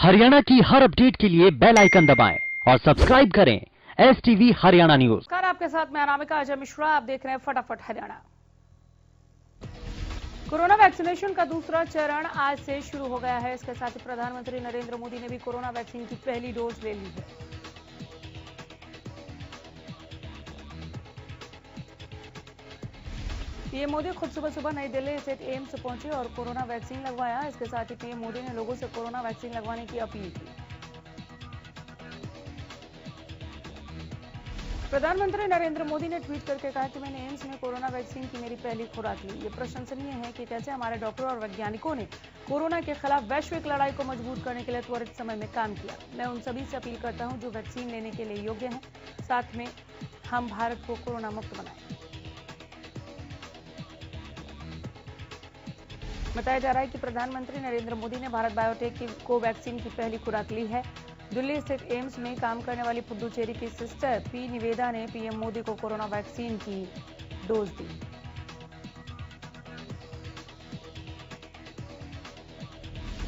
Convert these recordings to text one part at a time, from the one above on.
हरियाणा की हर अपडेट के लिए बेल आइकन दबाएं और सब्सक्राइब करें STV हरियाणा न्यूज। नमस्कार, आपके साथ मैं अनामिका अजय मिश्रा। आप देख रहे हैं फटाफट हरियाणा। कोरोना वैक्सीनेशन का दूसरा चरण आज से शुरू हो गया है। इसके साथ ही प्रधानमंत्री नरेंद्र मोदी ने भी कोरोना वैक्सीन की पहली डोज ले ली है। पीएम मोदी खुद सुबह नई दिल्ली स्थित एम्स पहुंचे और कोरोना वैक्सीन लगवाया। इसके साथ ही पीएम मोदी ने लोगों से कोरोना वैक्सीन लगवाने की अपील की। प्रधानमंत्री नरेंद्र मोदी ने ट्वीट करके कहा कि मैंने एम्स में कोरोना वैक्सीन की मेरी पहली खुराक ली। ये प्रशंसनीय है कि कैसे हमारे डॉक्टर और वैज्ञानिकों ने कोरोना के खिलाफ वैश्विक लड़ाई को मजबूत करने के लिए त्वरित समय में काम किया। मैं उन सभी से अपील करता हूं जो वैक्सीन लेने के लिए योग्य हैं। साथ में हम भारत को कोरोना मुक्त बनाएं। बताया जा रहा है कि प्रधानमंत्री नरेंद्र मोदी ने भारत बायोटेक की कोवैक्सीन की पहली खुराक ली है। दिल्ली स्थित एम्स में काम करने वाली पुडुचेरी की सिस्टर पी निवेदा ने पीएम मोदी को कोरोना वैक्सीन की डोज दी।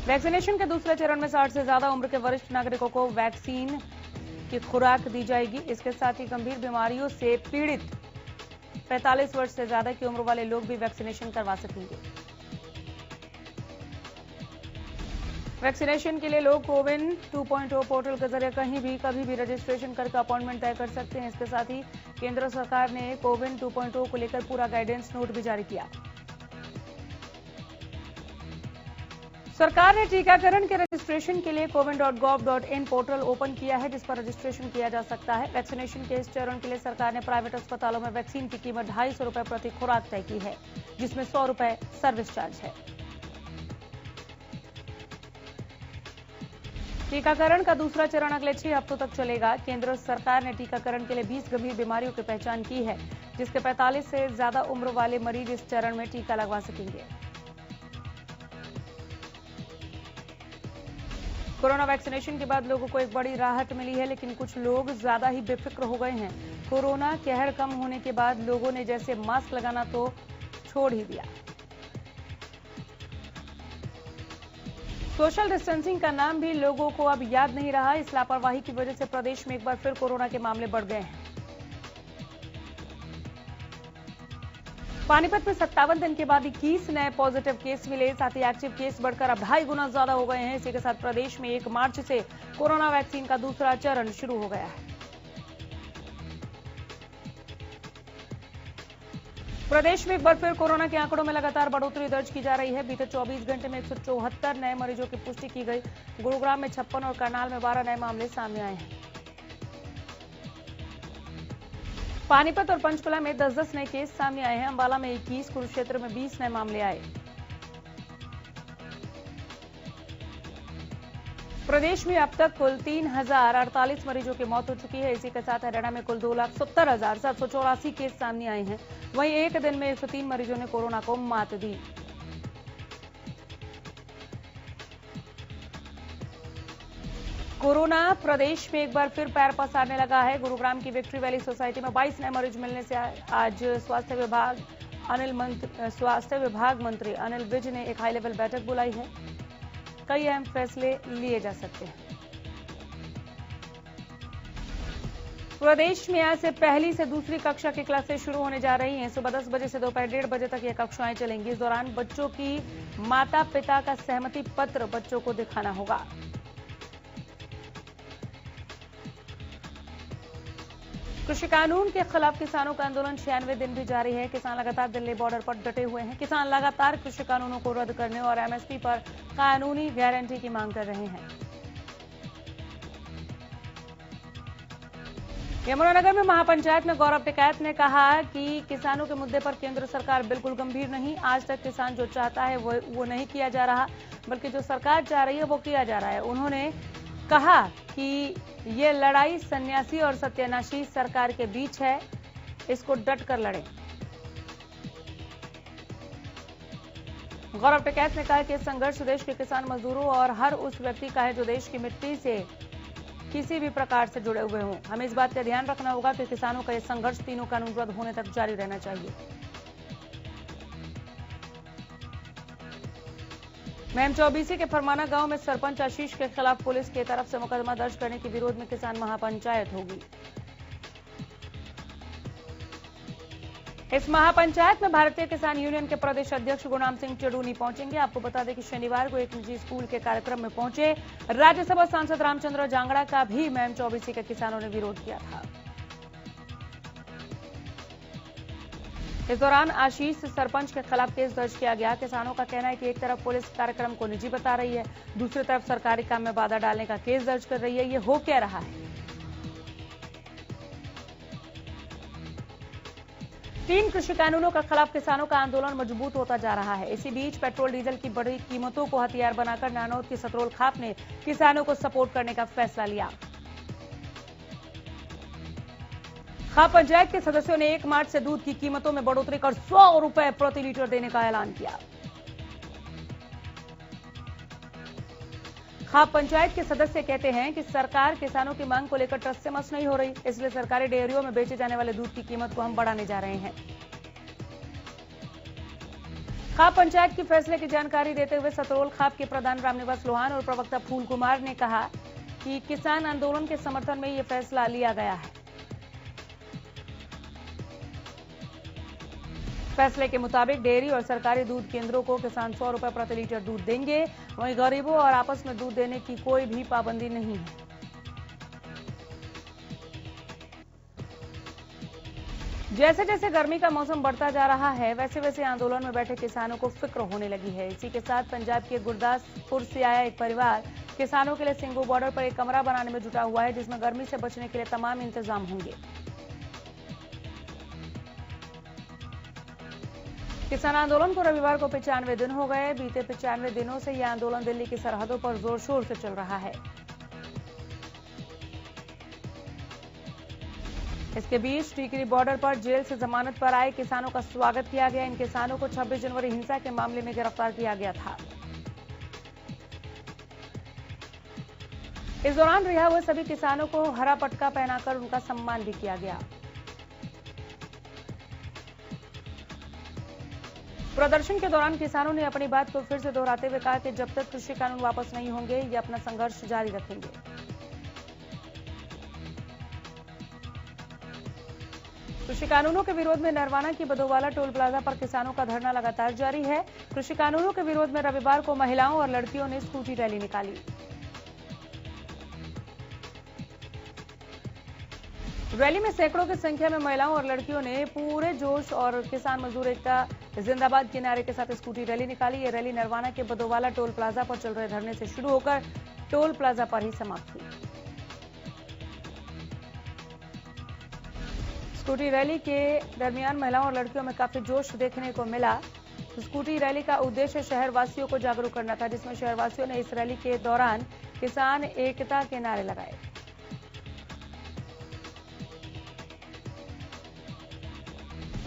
वैक्सीनेशन के दूसरे चरण में 60 से ज्यादा उम्र के वरिष्ठ नागरिकों को वैक्सीन की खुराक दी जाएगी। इसके साथ ही गंभीर बीमारियों से पीड़ित 45 वर्ष से ज्यादा की उम्र वाले लोग भी वैक्सीनेशन करवा सकेंगे। वैक्सीनेशन के लिए लोग कोविन 2.0 पोर्टल के जरिए कहीं भी कभी भी रजिस्ट्रेशन करके अपॉइंटमेंट तय कर सकते हैं। इसके साथ ही केंद्र सरकार ने कोविन 2.0 को लेकर पूरा गाइडेंस नोट भी जारी किया। सरकार ने टीकाकरण के रजिस्ट्रेशन के लिए coviN.gov.in पोर्टल ओपन किया है, जिस पर रजिस्ट्रेशन किया जा सकता है। वैक्सीनेशन के इस चरण के लिए सरकार ने प्राइवेट अस्पतालों में वैक्सीन की कीमत 250 रुपए प्रति खुराक तय की है, जिसमें 100 रुपए सर्विस चार्ज है। टीकाकरण का दूसरा चरण अगले 6 हफ्तों तक चलेगा। केंद्र सरकार ने टीकाकरण के लिए 20 गंभीर बीमारियों की पहचान की है, जिसके 45 से ज्यादा उम्र वाले मरीज इस चरण में टीका लगवा सकेंगे। कोरोना वैक्सीनेशन के बाद लोगों को एक बड़ी राहत मिली है, लेकिन कुछ लोग ज्यादा ही बेफिक्र हो गए हैं। कोरोना कहर कम होने के बाद लोगों ने जैसे मास्क लगाना तो छोड़ ही दिया। सोशल डिस्टेंसिंग का नाम भी लोगों को अब याद नहीं रहा। इस लापरवाही की वजह से प्रदेश में एक बार फिर कोरोना के मामले बढ़ गए हैं। पानीपत में 57 दिन के बाद 21 नए पॉजिटिव केस मिले। साथ ही एक्टिव केस बढ़कर अब 2.5 गुना ज्यादा हो गए हैं। इसी के साथ प्रदेश में 1 मार्च से कोरोना वैक्सीन का दूसरा चरण शुरू हो गया है। प्रदेश में एक बार फिर कोरोना के आंकड़ों में लगातार बढ़ोतरी दर्ज की जा रही है। बीते 24 घंटे में 174 नए मरीजों की पुष्टि की गई। गुरुग्राम में 56 और करनाल में 12 नए मामले सामने आए हैं। पानीपत और पंचकुला में 10-10 नए केस सामने आए हैं। अंबाला में 21, कुरुक्षेत्र में 20 नए मामले आए। प्रदेश में अब तक कुल 3048 मरीजों की मौत हो चुकी है। इसी के साथ हरियाणा में कुल 2,70,784 केस सामने आए हैं। वहीं एक दिन में 103 मरीजों ने कोरोना को मात दी। कोरोना प्रदेश में एक बार फिर पैर पसारने लगा है। गुरुग्राम की विक्ट्री वैली सोसाइटी में 22 नए मरीज मिलने से आज स्वास्थ्य विभाग मंत्री अनिल विज ने एक हाई लेवल बैठक बुलाई है। कई अहम फैसले लिए जा सकते हैं। प्रदेश में आज से पहली से दूसरी कक्षा की क्लासेस शुरू होने जा रही हैं। सुबह 10 बजे से दोपहर 1:30 बजे तक ये कक्षाएं चलेंगी। इस दौरान बच्चों की माता पिता का सहमति पत्र बच्चों को दिखाना होगा। कृषि कानून के खिलाफ किसानों का आंदोलन 96 दिन भी जारी है। किसान लगातार दिल्ली बॉर्डर पर डटे हुए हैं। किसान लगातार कृषि कानूनों को रद्द करने और एमएसपी पर कानूनी गारंटी की मांग कर रहे हैं। यमुनानगर में महापंचायत में गौरव टिकैत ने कहा कि किसानों के मुद्दे पर केंद्र सरकार बिल्कुल गंभीर नहीं। आज तक किसान जो चाहता है वो नहीं किया जा रहा, बल्कि जो सरकार चाह रही है वो किया जा रहा है। उन्होंने कहा कि ये लड़ाई सन्यासी और सत्यानाशी सरकार के बीच है, इसको डट कर लड़ें। गौरव टिकैत ने कहा कि संघर्ष देश के किसान मजदूरों और हर उस व्यक्ति का है जो देश की मिट्टी से किसी भी प्रकार से जुड़े हुए हों। हमें इस बात का ध्यान रखना होगा कि किसानों का यह संघर्ष तीनों कानून रद्द होने तक जारी रहना चाहिए। महम चौबीसी के फरमाना गांव में सरपंच आशीष के खिलाफ पुलिस की तरफ से मुकदमा दर्ज करने के विरोध में किसान महापंचायत होगी। इस महापंचायत में भारतीय किसान यूनियन के प्रदेश अध्यक्ष गुरनाम सिंह चडूनी पहुंचेंगे। आपको बता दें कि शनिवार को एक निजी स्कूल के कार्यक्रम में पहुंचे राज्यसभा सांसद रामचंद्र जांगड़ा का भी महम चौबीसी के किसानों ने विरोध किया था। इस दौरान आशीष सरपंच के खिलाफ केस दर्ज किया गया। किसानों का कहना है कि एक तरफ पुलिस कार्यक्रम को निजी बता रही है, दूसरी तरफ सरकारी काम में बाधा डालने का केस दर्ज कर रही है। ये हो क्या रहा है? 3 कृषि कानूनों के खिलाफ किसानों का आंदोलन मजबूत होता जा रहा है। इसी बीच पेट्रोल डीजल की बढ़ी कीमतों को हथियार बनाकर नानौद की सतरोल खाप ने किसानों को सपोर्ट करने का फैसला लिया। खाप पंचायत के सदस्यों ने 1 मार्च से दूध की कीमतों में बढ़ोतरी कर 100 रुपए प्रति लीटर देने का ऐलान किया। खाप पंचायत के सदस्य कहते हैं कि सरकार किसानों की मांग को लेकर टस से मस नहीं हो रही, इसलिए सरकारी डेयरियों में बेचे जाने वाले दूध की कीमत को हम बढ़ाने जा रहे हैं। खाप पंचायत के फैसले की जानकारी देते हुए सतरोल खाप के प्रधान रामनिवास लोहान और प्रवक्ता फूल कुमार ने कहा कि किसान आंदोलन के समर्थन में यह फैसला लिया गया है। फैसले के मुताबिक डेयरी और सरकारी दूध केंद्रों को किसान 100 रुपए प्रति लीटर दूध देंगे। वहीं गरीबों और आपस में दूध देने की कोई भी पाबंदी नहीं है। जैसे जैसे गर्मी का मौसम बढ़ता जा रहा है, वैसे वैसे आंदोलन में बैठे किसानों को फिक्र होने लगी है। इसी के साथ पंजाब के गुरदासपुर से आया एक परिवार किसानों के लिए सिंगू बॉर्डर पर एक कमरा बनाने में जुटा हुआ है, जिसमें गर्मी से बचने के लिए तमाम इंतजाम होंगे। किसान आंदोलन को रविवार को 95 दिन हो गए। बीते 95 दिनों से यह आंदोलन दिल्ली की सरहदों पर जोर शोर से चल रहा है। इसके बीच टीकरी बॉर्डर पर जेल से जमानत पर आए किसानों का स्वागत किया गया। इन किसानों को 26 जनवरी हिंसा के मामले में गिरफ्तार किया गया था। इस दौरान रिहा हुए सभी किसानों को हरा पटका पहनाकर उनका सम्मान भी किया गया। प्रदर्शन के दौरान किसानों ने अपनी बात को फिर से दोहराते हुए कहा कि जब तक कृषि कानून वापस नहीं होंगे, ये अपना संघर्ष जारी रखेंगे। कृषि कानूनों के विरोध में नरवाना की बदोवाला टोल प्लाजा पर किसानों का धरना लगातार जारी है। कृषि कानूनों के विरोध में रविवार को महिलाओं और लड़कियों ने स्कूटी रैली निकाली। रैली में सैकड़ों की संख्या में महिलाओं और लड़कियों ने पूरे जोश और किसान मजदूर एकता जिंदाबाद के नारे के साथ स्कूटी रैली निकाली। ये रैली नरवाना के बदोवाला टोल प्लाजा पर चल रहे धरने से शुरू होकर टोल प्लाजा पर ही समाप्त हुई। स्कूटी रैली के दरमियान महिलाओं और लड़कियों में काफी जोश देखने को मिला। स्कूटी रैली का उद्देश्य शहर वासियों को जागरूक करना था, जिसमें शहर वासियों ने इस रैली के दौरान किसान एकता के नारे लगाए।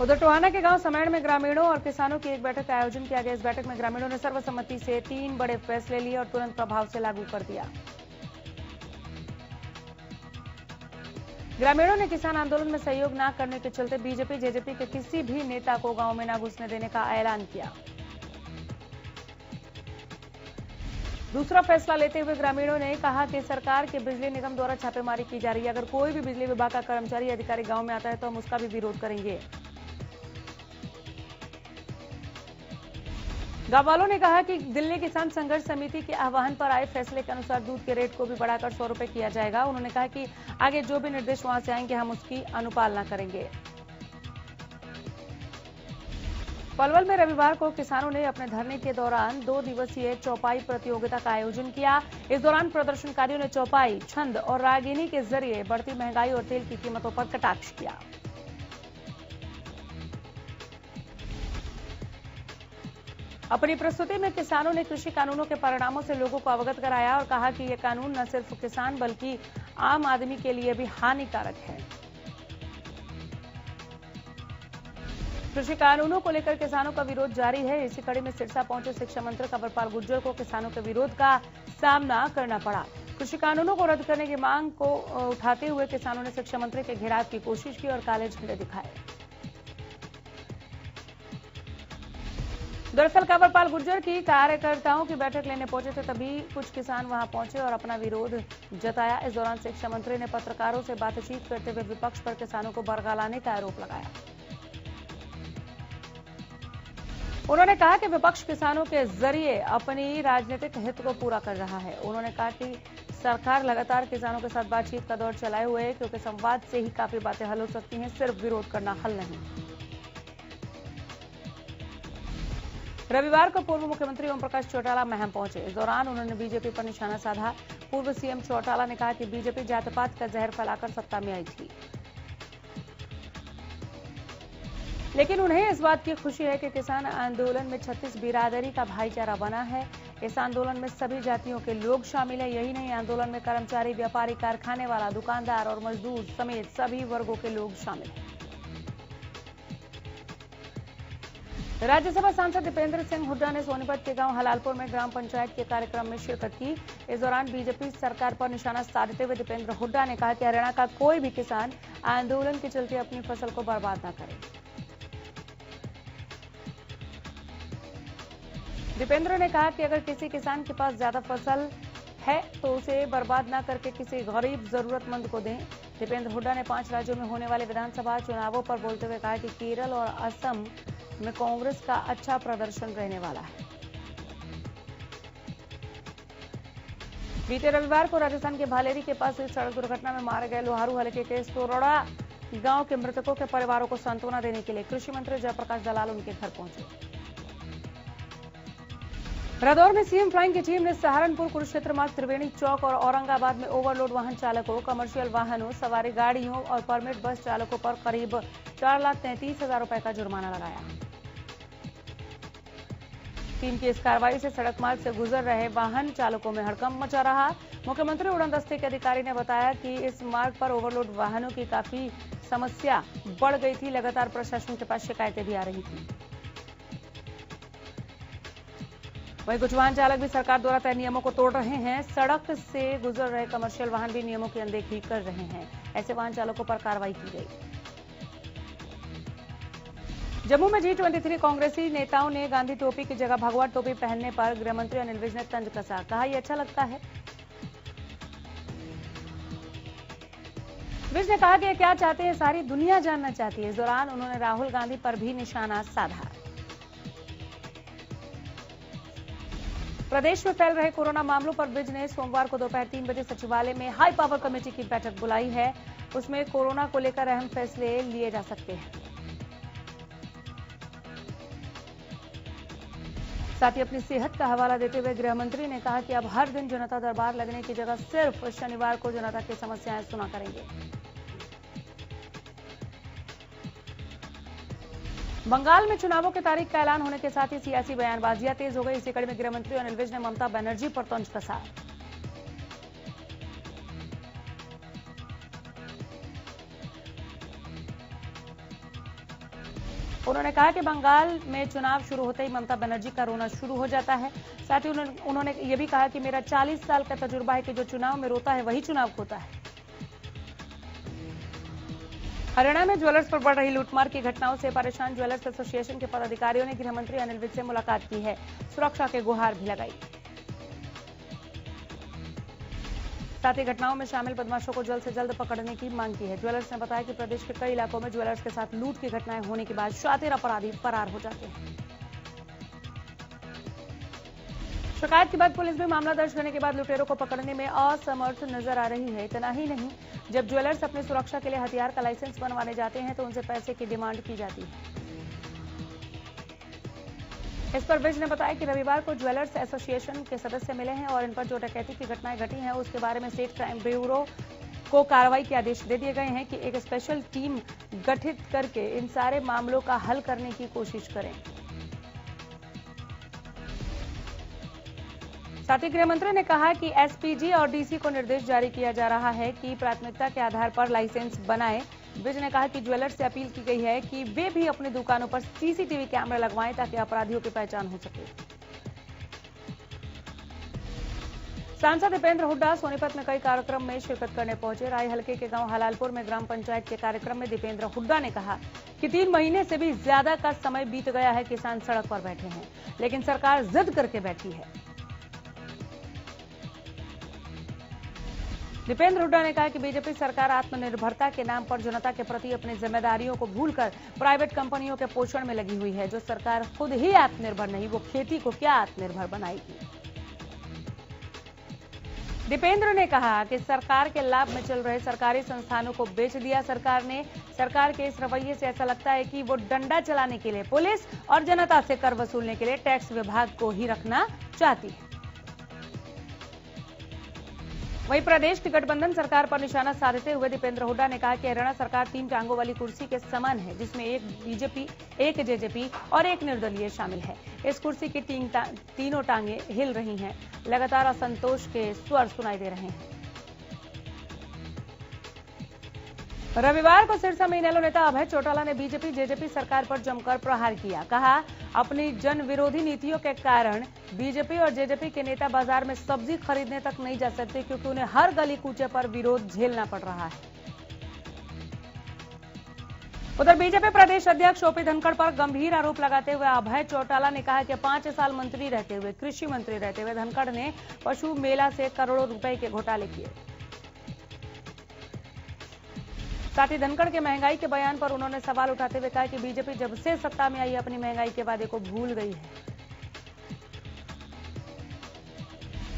उधर टोहाना के गांव समैण में ग्रामीणों और किसानों की एक बैठक का आयोजन किया गया। इस बैठक में ग्रामीणों ने सर्वसम्मति से 3 बड़े फैसले लिए और तुरंत प्रभाव से लागू कर दिया। ग्रामीणों ने किसान आंदोलन में सहयोग न करने के चलते बीजेपी जेजेपी के किसी भी नेता को गांव में न घुसने देने का ऐलान किया। दूसरा फैसला लेते हुए ग्रामीणों ने कहा कि सरकार के बिजली निगम द्वारा छापेमारी की जा रही है। अगर कोई भी बिजली विभाग का कर्मचारी या अधिकारी गांव में आता है तो हम उसका भी विरोध करेंगे। गांव वालों ने कहा कि दिल्ली किसान संघर्ष समिति के आह्वान पर आए फैसले के अनुसार दूध के रेट को भी बढ़ाकर 100 रुपए किया जाएगा। उन्होंने कहा कि आगे जो भी निर्देश वहां से आएंगे हम उसकी अनुपालना करेंगे। पलवल में रविवार को किसानों ने अपने धरने के दौरान 2 दिवसीय चौपाई प्रतियोगिता का आयोजन किया। इस दौरान प्रदर्शनकारियों ने चौपाई, छंद और रागिनी के जरिए बढ़ती महंगाई और तेल की कीमतों पर कटाक्ष किया। अपनी प्रस्तुति में किसानों ने कृषि कानूनों के परिणामों से लोगों को अवगत कराया और कहा कि ये कानून न सिर्फ किसान बल्कि आम आदमी के लिए भी हानिकारक है। कृषि कानूनों को लेकर किसानों का विरोध जारी है। इसी कड़ी में सिरसा पहुंचे शिक्षा मंत्री कंवरपाल गुर्जर को किसानों के विरोध का सामना करना पड़ा। कृषि कानूनों को रद्द करने की मांग को उठाते हुए किसानों ने शिक्षा मंत्री के घेराव की कोशिश की और काले झंडे दिखाए। दरअसल कंवरपाल गुर्जर की कार्यकर्ताओं की बैठक लेने पहुंचे थे, तभी कुछ किसान वहां पहुंचे और अपना विरोध जताया। इस दौरान शिक्षा मंत्री ने पत्रकारों से बातचीत करते हुए विपक्ष पर किसानों को बरगलाने का आरोप लगाया। उन्होंने कहा कि विपक्ष किसानों के जरिए अपनी राजनीतिक हित को पूरा कर रहा है। उन्होंने कहा कि सरकार लगातार किसानों के साथ बातचीत का दौर चलाए हुए है, क्योंकि संवाद से ही काफी बातें हल हो सकती हैं, सिर्फ विरोध करना हल नहीं। रविवार को पूर्व मुख्यमंत्री ओम प्रकाश चौटाला महम पहुंचे। इस दौरान उन्होंने बीजेपी पर निशाना साधा। पूर्व सीएम चौटाला ने कहा कि बीजेपी जात-पात का जहर फैलाकर सत्ता में आई थी, लेकिन उन्हें इस बात की खुशी है कि किसान आंदोलन में 36 बिरादरी का भाईचारा बना है। इस आंदोलन में सभी जातियों के लोग शामिल हैं। यही नहीं, आंदोलन में कर्मचारी, व्यापारी, कारखाने वाला, दुकानदार और मजदूर समेत सभी वर्गों के लोग शामिल हैं। राज्यसभा सांसद दीपेंद्र सिंह हुड्डा ने सोनीपत के गांव हलालपुर में ग्राम पंचायत के कार्यक्रम में शिरकत की। इस दौरान बीजेपी सरकार पर निशाना साधते हुए दीपेंद्र हुड्डा ने कहा कि हरियाणा का कोई भी किसान आंदोलन के चलते अपनी फसल को बर्बाद न करे। दीपेंद्र ने कहा कि अगर किसी किसान के पास ज्यादा फसल है तो उसे बर्बाद न करके किसी गरीब जरूरतमंद को दें। दीपेंद्र हुड्डा ने 5 राज्यों में होने वाले विधानसभा चुनावों पर बोलते हुए कहा कि केरल और असम में कांग्रेस का अच्छा प्रदर्शन रहने वाला है। बीते रविवार को राजस्थान के भालेरी के पास हुई सड़क दुर्घटना में मारे गए लोहारू हलके के सोरोड़ा गांव के मृतकों के परिवारों को सांत्वना देने के लिए कृषि मंत्री जयप्रकाश दलाल उनके घर पहुंचे। रादौर में सीएम फ्लाइंग की टीम ने सहारनपुर, कुरुक्षेत्र मार्ग, त्रिवेणी चौक और औरंगाबाद में ओवरलोड वाहन चालकों, कमर्शियल वाहनों, सवारी गाड़ियों और परमिट बस चालकों पर करीब 4,33,000 रुपए का जुर्माना लगाया। टीम की इस कार्रवाई से सड़क मार्ग से गुजर रहे वाहन चालकों में हड़कंप मचा रहा। मुख्यमंत्री उड़ान दस्ते के अधिकारी ने बताया कि इस मार्ग पर ओवरलोड वाहनों की काफी समस्या बढ़ गई थी। लगातार प्रशासन के पास शिकायतें भी आ रही थी। वहीं कुछ वाहन चालक भी सरकार द्वारा तय नियमों को तोड़ रहे हैं। सड़क से गुजर रहे कमर्शियल वाहन भी नियमों की अनदेखी कर रहे हैं। ऐसे वाहन चालकों पर कार्रवाई की गई। जम्मू में G23 कांग्रेसी नेताओं ने गांधी टोपी की जगह भगवा टोपी पहनने पर गृह मंत्री अनिल विज ने तंज कसा। कहा, यह अच्छा लगता है। विज ने कहा कि ये क्या चाहते हैं सारी दुनिया जानना चाहती है। इस दौरान उन्होंने राहुल गांधी पर भी निशाना साधा। प्रदेश में फैल रहे कोरोना मामलों पर विज ने सोमवार को दोपहर 3 बजे सचिवालय में हाई पावर कमेटी की बैठक बुलाई है। उसमें कोरोना को लेकर अहम फैसले लिए जा सकते हैं। साथ ही अपनी सेहत का हवाला देते हुए गृह मंत्री ने कहा कि अब हर दिन जनता दरबार लगने की जगह सिर्फ शनिवार को जनता की समस्याएं सुना करेंगे। बंगाल में चुनावों की तारीख का ऐलान होने के साथ ही सियासी बयानबाजियां तेज हो गई। इसी कड़ी में गृह मंत्री अनिल विज ने ममता बनर्जी पर तंज कसा। उन्होंने कहा कि बंगाल में चुनाव शुरू होते ही ममता बनर्जी का रोना शुरू हो जाता है। साथ ही उन्होंने ये भी कहा कि मेरा 40 साल का तजुर्बा है कि जो चुनाव में रोता है वही चुनाव होता है। हरियाणा में ज्वेलर्स पर बढ़ रही लूटमार की घटनाओं से परेशान ज्वेलर्स एसोसिएशन के पदाधिकारियों ने गृह मंत्री अनिल विज से मुलाकात की है। सुरक्षा के गुहार भी लगाई। साथ ही घटनाओं में शामिल बदमाशों को जल्द से जल्द पकड़ने की मांग की है। ज्वेलर्स ने बताया कि प्रदेश के कई इलाकों में ज्वेलर्स के साथ लूट की घटनाएं होने के बाद शातिर अपराधी फरार हो जाते हैं। शिकायत के बाद पुलिस भी मामला दर्ज करने के बाद लुटेरों को पकड़ने में असमर्थ नजर आ रही है। इतना ही नहीं, जब ज्वेलर्स अपनी सुरक्षा के लिए हथियार का लाइसेंस बनवाने जाते हैं तो उनसे पैसे की डिमांड की जाती है। इस पर विज ने बताया कि रविवार को ज्वेलर्स एसोसिएशन के सदस्य मिले हैं और इन पर जो डकैती की घटनाएं घटी हैं उसके बारे में स्टेट क्राइम ब्यूरो को कार्रवाई के आदेश दे दिए गए हैं कि एक स्पेशल टीम गठित करके इन सारे मामलों का हल करने की कोशिश करें। साथ ही गृह मंत्री ने कहा कि एसपीजी और डीसी को निर्देश जारी किया जा रहा है कि प्राथमिकता के आधार पर लाइसेंस बनाएं। विज ने कहा कि ज्वेलर्स से अपील की गई है कि वे भी अपनी दुकानों पर सीसीटीवी कैमरा लगवाएं ताकि अपराधियों की पहचान हो सके। सांसद दीपेंद्र हुड्डा सोनीपत में कई कार्यक्रम में शिरकत करने पहुंचे। राय हल्के के गांव हलालपुर में ग्राम पंचायत के कार्यक्रम में दीपेंद्र हुड्डा ने कहा कि 3 महीने से भी ज्यादा का समय बीत गया है, किसान सड़क पर बैठे हैं, लेकिन सरकार जिद करके बैठी है। दीपेंद्र हुड्डा ने कहा कि बीजेपी सरकार आत्मनिर्भरता के नाम पर जनता के प्रति अपनी जिम्मेदारियों को भूलकर प्राइवेट कंपनियों के पोषण में लगी हुई है। जो सरकार खुद ही आत्मनिर्भर नहीं, वो खेती को क्या आत्मनिर्भर बनाएगी। दीपेंद्र ने कहा कि सरकार के लाभ में चल रहे सरकारी संस्थानों को बेच दिया सरकार ने। सरकार के इस रवैये से ऐसा लगता है कि वो डंडा चलाने के लिए पुलिस और जनता से कर वसूलने के लिए टैक्स विभाग को ही रखना चाहती है। वहीं प्रदेश की गठबंधन सरकार पर निशाना साधते हुए दीपेंद्र हुड्डा ने कहा कि हरियाणा सरकार 3 टांगों वाली कुर्सी के समान है, जिसमें एक बीजेपी, एक जेजेपी और एक निर्दलीय शामिल है। इस कुर्सी की तीनों टांगे हिल रही हैं। लगातार असंतोष के स्वर सुनाई दे रहे हैं। रविवार को सिरसा में इनेलो नेता अभय चौटाला ने बीजेपी जेजेपी सरकार पर जमकर प्रहार किया। कहा, अपनी जन विरोधी नीतियों के कारण बीजेपी और जेजेपी के नेता बाजार में सब्जी खरीदने तक नहीं जा सकते, क्योंकि उन्हें हर गली कूचे पर विरोध झेलना पड़ रहा है। उधर बीजेपी प्रदेश अध्यक्ष ओपी धनखड़ पर गंभीर आरोप लगाते हुए अभय चौटाला ने कहा कि 5 साल मंत्री रहते हुए, कृषि मंत्री रहते हुए धनखड़ ने पशु मेला से करोड़ों रुपए के घोटाले किए। साथ ही धनखड़ के महंगाई के बयान पर उन्होंने सवाल उठाते हुए कहा कि बीजेपी जब से सत्ता में आई अपनी महंगाई के वादे को भूल गई है।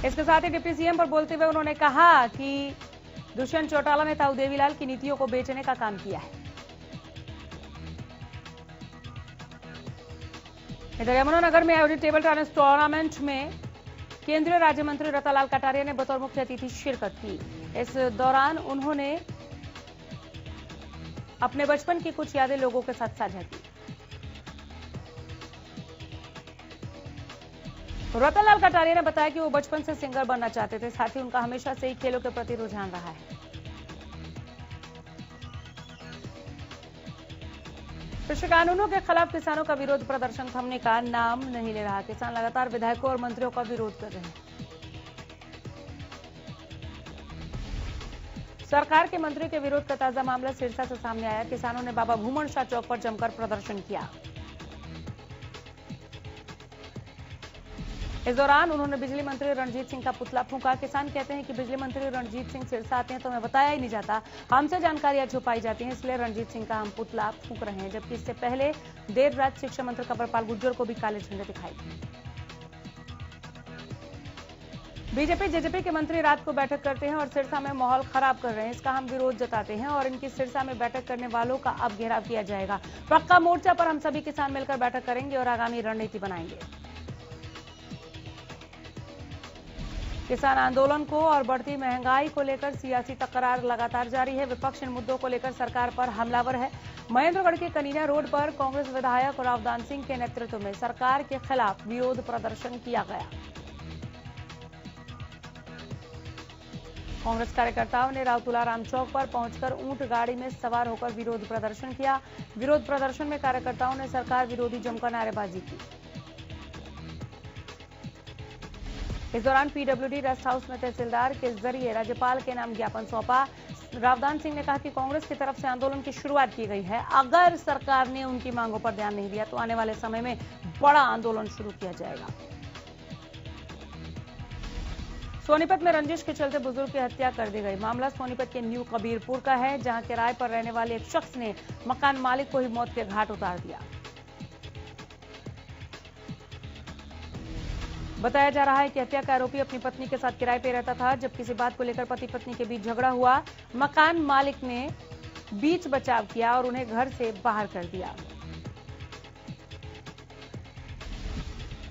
इसके साथ ही डिप्टी सीएम पर बोलते हुए उन्होंने कहा कि दुष्यंत चौटाला ने ताऊ देवीलाल की नीतियों को बेचने का काम किया है। इधर यमुनानगर में आयोजित टेबल टेनिस टूर्नामेंट में केंद्रीय राज्य मंत्री रतनलाल कटारिया ने बतौर मुख्य अतिथि शिरकत की। इस दौरान उन्होंने अपने बचपन की कुछ यादें लोगों के साथ साझा की। रतनलाल कटारिया ने बताया कि वो बचपन से सिंगर बनना चाहते थे, साथ ही उनका हमेशा से ही खेलों के प्रति रुझान रहा है। कृषि कानूनों के खिलाफ किसानों का विरोध प्रदर्शन थमने का नाम नहीं ले रहा। किसान लगातार विधायकों और मंत्रियों का विरोध कर रहे हैं। सरकार के मंत्री के विरोध का ताजा मामला सिरसा से सामने आया। किसानों ने बाबा भूमन शाह चौक पर जमकर प्रदर्शन किया। इस दौरान उन्होंने बिजली मंत्री रणजीत सिंह का पुतला फूंका। किसान कहते हैं कि बिजली मंत्री रणजीत सिंह सिरसा आते हैं तो हमें बताया ही नहीं जाता, हमसे जानकारियां छुपाई जाती हैं, इसलिए रणजीत सिंह का हम पुतला फूंक रहे हैं। जबकि इससे पहले देर रात शिक्षा मंत्री कंवरपाल गुर्जर को भी काले झंडे दिखाई। बीजेपी जेजेपी के मंत्री रात को बैठक करते हैं और सिरसा में माहौल खराब कर रहे हैं। इसका हम विरोध जताते हैं और इनकी सिरसा में बैठक करने वालों का अब घेराव किया जाएगा। पक्का मोर्चा पर हम सभी किसान मिलकर बैठक करेंगे और आगामी रणनीति बनाएंगे। किसान आंदोलन को और बढ़ती महंगाई को लेकर सियासी तकरार लगातार जारी है। विपक्ष इन मुद्दों को लेकर सरकार पर हमलावर है। महेंद्रगढ़ के कनीना रोड पर कांग्रेस विधायक रावदान सिंह के नेतृत्व में सरकार के खिलाफ विरोध प्रदर्शन किया गया। कांग्रेस कार्यकर्ताओं ने रावतुलाराम चौक पर पहुंचकर ऊंट गाड़ी में सवार होकर विरोध प्रदर्शन किया। विरोध प्रदर्शन में कार्यकर्ताओं ने सरकार विरोधी जमकर नारेबाजी की। इस दौरान पीडब्ल्यूडी रेस्ट हाउस में तहसीलदार के जरिए राज्यपाल के नाम ज्ञापन सौंपा। रावदान सिंह ने कहा कि कांग्रेस की तरफ से आंदोलन की शुरुआत की गई है। अगर सरकार ने उनकी मांगों पर ध्यान नहीं दिया तो आने वाले समय में बड़ा आंदोलन शुरू किया जाएगा। सोनीपत में रंजिश के चलते बुजुर्ग की हत्या कर दी गई। मामला सोनीपत के न्यू कबीरपुर का है, जहां किराए पर रहने वाले एक शख्स ने मकान मालिक को ही मौत के घाट उतार दिया। बताया जा रहा है कि हत्या का आरोपी अपनी पत्नी के साथ किराए पे रहता था। जब किसी बात को लेकर पति पत्नी के बीच झगड़ा हुआ, मकान मालिक ने बीच बचाव किया और उन्हें घर से बाहर कर दिया।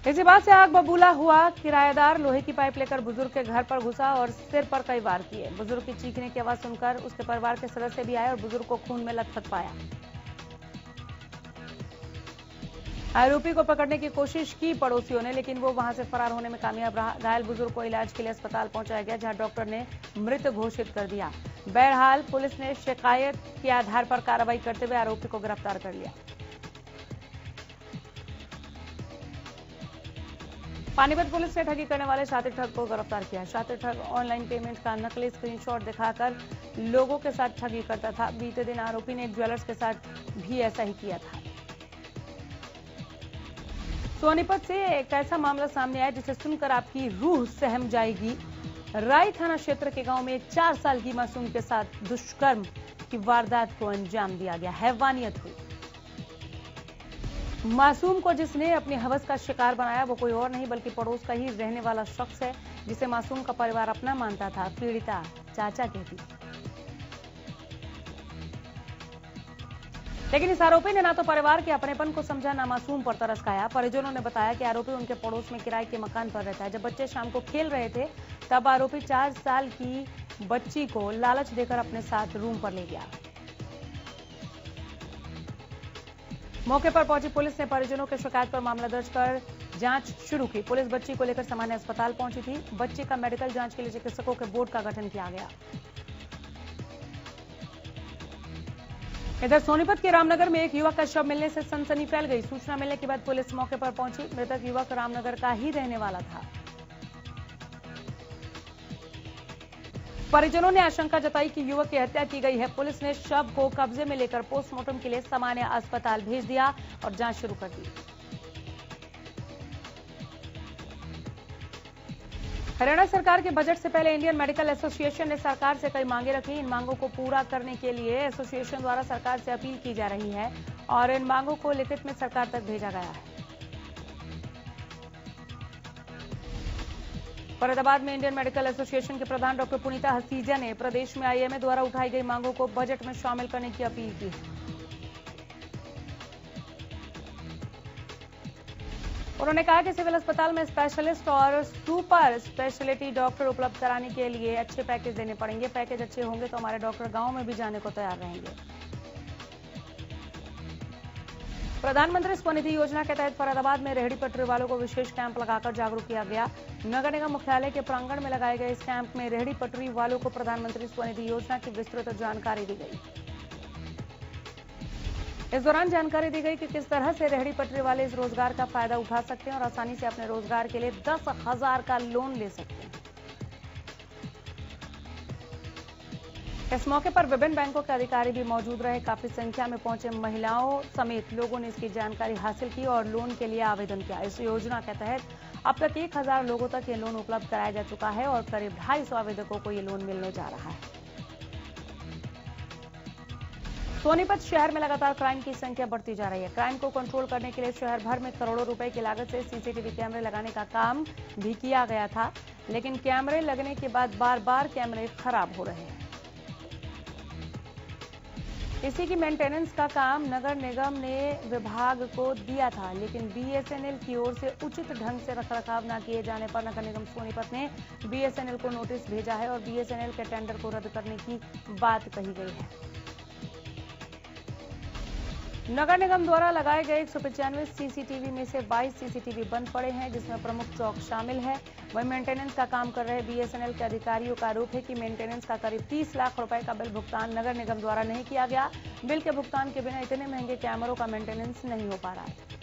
इसी बात से आग बबूला हुआ। किराएदार लोहे की पाइप लेकर बुजुर्ग के घर पर घुसा और सिर पर कई वार किए। बुजुर्ग की चीखने की आवाज सुनकर उसके परिवार के सदस्य भी आए और बुजुर्ग को खून में लथपथ पाया। आरोपी को पकड़ने की कोशिश की पड़ोसियों ने, लेकिन वो वहां से फरार होने में कामयाब रहा। घायल बुजुर्ग को इलाज के लिए अस्पताल पहुंचाया गया, जहां डॉक्टर ने मृत घोषित कर दिया। बहरहाल पुलिस ने शिकायत के आधार पर कार्रवाई करते हुए आरोपी को गिरफ्तार कर लिया। पानीपत पुलिस ने ठगी करने वाले शातिर ठग को गिरफ्तार किया। शातिर ठग ऑनलाइन पेमेंट का नकली स्क्रीनशॉट दिखाकर लोगों के साथ ठगी करता था। बीते दिन आरोपी ने ज्वेलर्स के साथ भी ऐसा ही किया था। सोनीपत से एक ऐसा मामला सामने आया जिसे सुनकर आपकी रूह सहम जाएगी। राय थाना क्षेत्र के गांव में 4 साल की मासूम के साथ दुष्कर्म की वारदात को अंजाम दिया गया। हैवानियत हुई। मासूम को जिसने अपनी हवस का शिकार बनाया वो कोई और नहीं बल्कि पड़ोस का ही रहने वाला शख्स है, जिसे मासूम का परिवार अपना मानता था। पीड़िता चाचा कहती, लेकिन इस आरोपी ने ना तो परिवार के अपनेपन को समझा, ना मासूम पर तरस खाया। परिजनों ने बताया कि आरोपी उनके पड़ोस में किराए के मकान पर रहता है। जब बच्चे शाम को खेल रहे थे तब आरोपी 4 साल की बच्ची को लालच देकर अपने साथ रूम पर ले गया। मौके पर पहुंची पुलिस ने परिजनों की शिकायत पर मामला दर्ज कर जांच शुरू की। पुलिस बच्ची को लेकर सामान्य अस्पताल पहुंची थी। बच्ची का मेडिकल जांच के लिए चिकित्सकों के बोर्ड का गठन किया गया। इधर सोनीपत के रामनगर में एक युवक का शव मिलने से सनसनी फैल गई। सूचना मिलने के बाद पुलिस मौके पर पहुंची। मृतक युवक रामनगर का ही रहने वाला था। परिजनों ने आशंका जताई कि युवक की हत्या की गई है। पुलिस ने शव को कब्जे में लेकर पोस्टमार्टम के लिए सामान्य अस्पताल भेज दिया और जांच शुरू कर दी। हरियाणा सरकार के बजट से पहले इंडियन मेडिकल एसोसिएशन ने सरकार से कई मांगे रखी। इन मांगों को पूरा करने के लिए एसोसिएशन द्वारा सरकार से अपील की जा रही है और इन मांगों को लिखित में सरकार तक भेजा गया है। फरीदाबाद में इंडियन मेडिकल एसोसिएशन के प्रधान डॉक्टर पुनीता हसीजा ने प्रदेश में आईएमए द्वारा उठाई गई मांगों को बजट में शामिल करने की अपील की है। उन्होंने कहा कि सिविल अस्पताल में स्पेशलिस्ट और सुपर स्पेशलिटी डॉक्टर उपलब्ध कराने के लिए अच्छे पैकेज देने पड़ेंगे। पैकेज अच्छे होंगे तो हमारे डॉक्टर गांव में भी जाने को तैयार रहेंगे। प्रधानमंत्री स्वनिधि योजना के तहत फरीदाबाद में रेहड़ी पटरी वालों को विशेष कैंप लगाकर जागरूक किया गया। नगर निगम मुख्यालय के प्रांगण में लगाए गए इस कैंप में रेहड़ी पटरी वालों को प्रधानमंत्री स्वनिधि योजना की विस्तृत जानकारी दी गई। इस दौरान जानकारी दी गई कि किस तरह से रेहड़ी पटरी वाले इस रोजगार का फायदा उठा सकते हैं और आसानी से अपने रोजगार के लिए 10,000 का लोन ले सकते हैं। इस मौके पर विभिन्न बैंकों के अधिकारी भी मौजूद रहे। काफी संख्या में पहुंचे महिलाओं समेत लोगों ने इसकी जानकारी हासिल की और लोन के लिए आवेदन किया। इस योजना के तहत अब तक 1,000 लोगों तक ये लोन उपलब्ध कराया जा चुका है और करीब 250 आवेदकों को ये लोन मिलने जा रहा है। सोनीपत शहर में लगातार क्राइम की संख्या बढ़ती जा रही है। क्राइम को कंट्रोल करने के लिए शहर भर में करोड़ों रुपए की लागत से सीसीटीवी कैमरे लगाने का काम भी किया गया था, लेकिन कैमरे लगने के बाद बार-बार कैमरे खराब हो रहे हैं। इसी की मेंटेनेंस का काम नगर निगम ने विभाग को दिया था, लेकिन बीएसएनएल की ओर से उचित ढंग से रखरखाव न किए जाने पर नगर निगम सोनीपत ने बीएसएनएल को नोटिस भेजा है और बीएसएनएल के टेंडर को रद्द करने की बात कही गई है। नगर निगम द्वारा लगाए गए 195 सीसीटीवी में से 22 सीसीटीवी बंद पड़े हैं, जिसमें प्रमुख चौक शामिल है। वहीं मेंटेनेंस का काम कर रहे बीएसएनएल के अधिकारियों का आरोप है कि मेंटेनेंस का करीब 30 लाख रुपए का बिल भुगतान नगर निगम द्वारा नहीं किया गया। बिल के भुगतान के बिना इतने महंगे कैमरों का मेंटेनेंस नहीं हो पा रहा है।